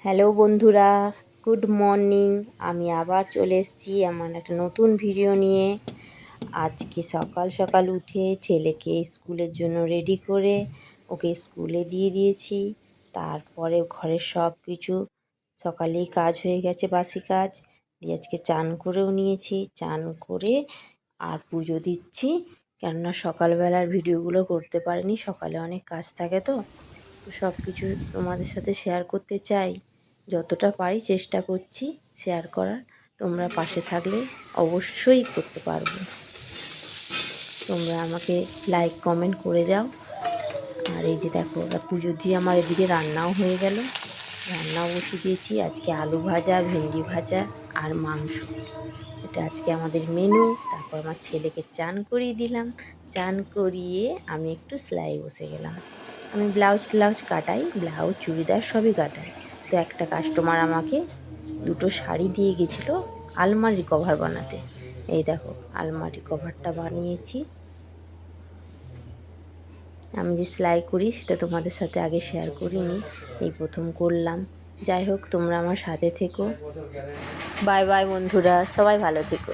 Hello বন্ধুরা, good morning. আমি আবার চলে এসেছি আমার একটা নতুন ভিডিও নিয়ে। আজকে সকাল সকাল উঠে ছেলেকে স্কুলের জন্য রেডি করে ওকে স্কুলে দিয়ে দিয়েছি। তারপরে ঘরের সব কিছু সকালেই কাজ হয়ে গেছে, বাসি কাজ দিয়ে আজকে চান করেও নিয়েছি। চান করে আর পুজো দিচ্ছি, কেননা সকালবেলার ভিডিওগুলো করতে পারিনি, সকালে অনেক কাজ থাকে তো সব কিছু তোমাদের সাথে শেয়ার করতে চাই। যতটা পারি চেষ্টা করছি শেয়ার করার। তোমরা পাশে থাকলে অবশ্যই করতে পারবে। তোমরা আমাকে লাইক কমেন্ট করে যাও। আর এই যে দেখো, পুজো দিয়ে আমার এদিকে রান্নাও হয়ে গেল। রান্নাও বসিয়ে দিয়েছি। আজকে আলু ভাজা, ভেন্ডি ভাজা আর মাংস, এটা আজকে আমাদের মেনু। তারপর আমার ছেলেকে চান করিয়ে দিলাম। চান করিয়ে আমি একটু সেলাই বসে গেলাম। আমি ব্লাউজ কাটাই, ব্লাউজ চুড়িদার সবই কাটাই। তো একটা কাস্টমার আমাকে দুটো শাড়ি দিয়ে গেছিলো আলমারি কভার বানাতে। এই দেখো, আলমারি কভারটা বানিয়েছি। আমি যে সেলাই করি সেটা তোমাদের সাথে আগে শেয়ার করিনি, এই প্রথম করলাম। যাই হোক, তোমরা আমার সাথে থেকো। বাই বাই বন্ধুরা, সবাই ভালো থেকো।